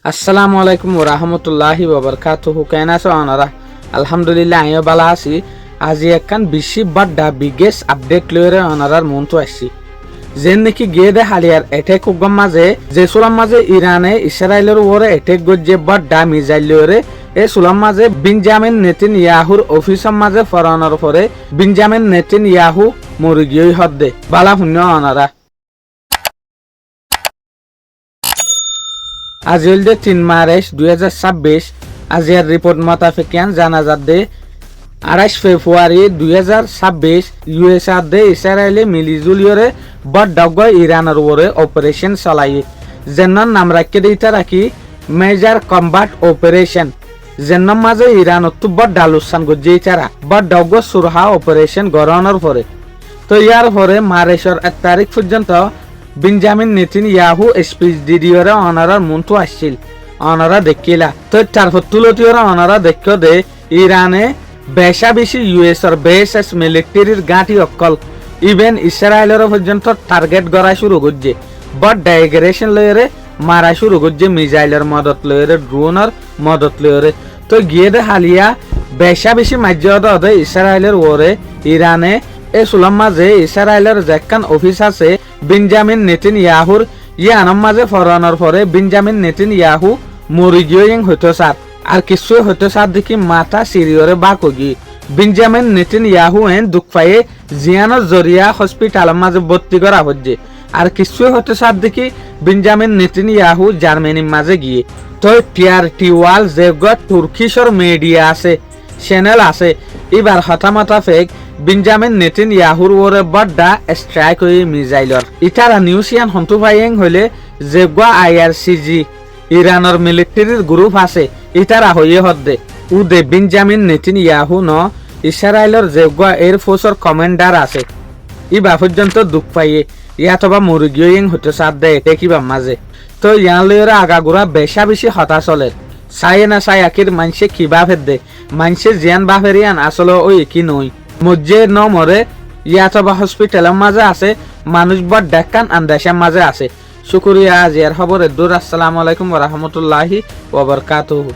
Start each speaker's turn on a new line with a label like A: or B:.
A: আসসালামু আলাইকুম ওয়া রাহমাতুল্লাহি ওয়া বারাকাতুহু। কেন আছো আপনারা? আলহামদুলিল্লাহ আমিও ভালো আছি। আজি একখান বেশি বাড্ডা বিগেস্ট আপডেট লইরে আপনারার মন তো আসছি। যেন নাকি গিয়ে দে হালিয়ার এটেক উগম মাঝে যে সুলাম মাঝে ইরানে ইসরায়েলের উপরে এটেক গজ্জে বাড্ডা মিজাইল লইরে এই সুলাম মাঝে বেঞ্জামিন নেতানিয়াহুর অফিসের মাঝে ফরানোর পরে বেঞ্জামিন নেতানিয়াহু মরে গিয়ে হদ্দে বালা শূন্য আপনারা। আজ হইল 3 মার্চ 2026। আজিয়ার রিপোর্ট মোতাবেক জানা যাচ্ছে 28 ফেব্রুয়ারি 2026 ইউএসআর দে ইসরায়েলে মিলিজুলিয়রে বড় ইরানের উপরে অপারেশন চালাই যেন নাম রাখি মেজর কম্বাট অপারেশন। যেন মাঝে ইরানত বড় ডালুসান গজ্জে তারা বড় সুরহা অপারেশন গড়ানোর পরে। তো ইয়ার পরে মার্চের 1 তারিখ পর্যন্ত বেঞ্জামিন নেতানিয়াহু স্পিচ দিদিওরে অনারার মনটো আসছিল অনারা দেখিলা। তো তারপর তুলতিওরা অনারা দেখো দে ইরানে বেশা বেশি ইউএসর বেএসএস মিলিটারির গাঁটি অকল ইভেন ইসরায়েলের পর্যন্ত টার্গেট করা শুরু করছে বট ডাইগ্রেশন লয়েরে মারা শুরু করছে মিসাইলের মদত লয়েরে ড্রোনের মদত লয়েরে। তো গিয়ে দে হালিয়া বেশা বেশি মাজ্যদ ইসরায়েলের ওরে ইরানে এ সুলাম মাঝে ইসরায়েলের যেখান অফিস আছে বেঞ্জামিন নেতানিয়াহুর ইয়ানোর মাঝে ফরানোর পরে বেঞ্জামিন নেতানিয়াহু মরি গিয়ে হইতো সাত আর কিছু হইতো সাত দেখি মাথা সিরিয়রে বাকগি বেঞ্জামিন নেতানিয়াহু দুঃখ পায়ে জিয়ানোর জরিয়া হসপিটালের মাঝে ভর্তি করা হচ্ছে আর কিছু হইতো সাত দেখি বেঞ্জামিন নেতানিয়াহু জার্মানির মাঝে গিয়ে। তো টিআরটি ওয়াল যেগুলো তুর্কিশর মিডিয়া আছে চ্যানেল আছে এবার হতামতা ফেক বেঞ্জামিন নেতানিয়াহুর ওরে বড়া স্ট্রাইক হয়ে মিসাইলর ইটারা নিউজিয়ান হন্তু পাইয়েং হইলে যেগুলো আইআরসিজি ইরানের মিলিটারির গ্রুপ আছে ইটারা হইয়ে হদ্দে উদে বেঞ্জামিন নেতানিয়াহু ন ইসরায়েলের যেগুলো এয়ারফোর্সর কমান্ডার আছে ইবা পর্যন্ত দুঃখ পাইয়ে ইয়াতবা মুরগিয়েং হতে সাথ দেয় দেখিবা মাঝে। তো ইয়ান লইরা আগাগোড়া বেশা বেশি হতাশলের চাই না চাই আখির মানুষে কিবা ফেদে মানুষে জিয়ান বাফেরিয়ান আসলে ওই কি নই মজ্জে ন মরে ইয়াতবা হসপিটালের মাঝে আছে মানুষ বড় ডেকান আন্দাসের মাঝে আছে। শুকুরিয়া আজিয়ার খবরের দূর। আসসালামু আলাইকুম ওয়া রাহমাতুল্লাহি ওয়া বারাকাতুহু।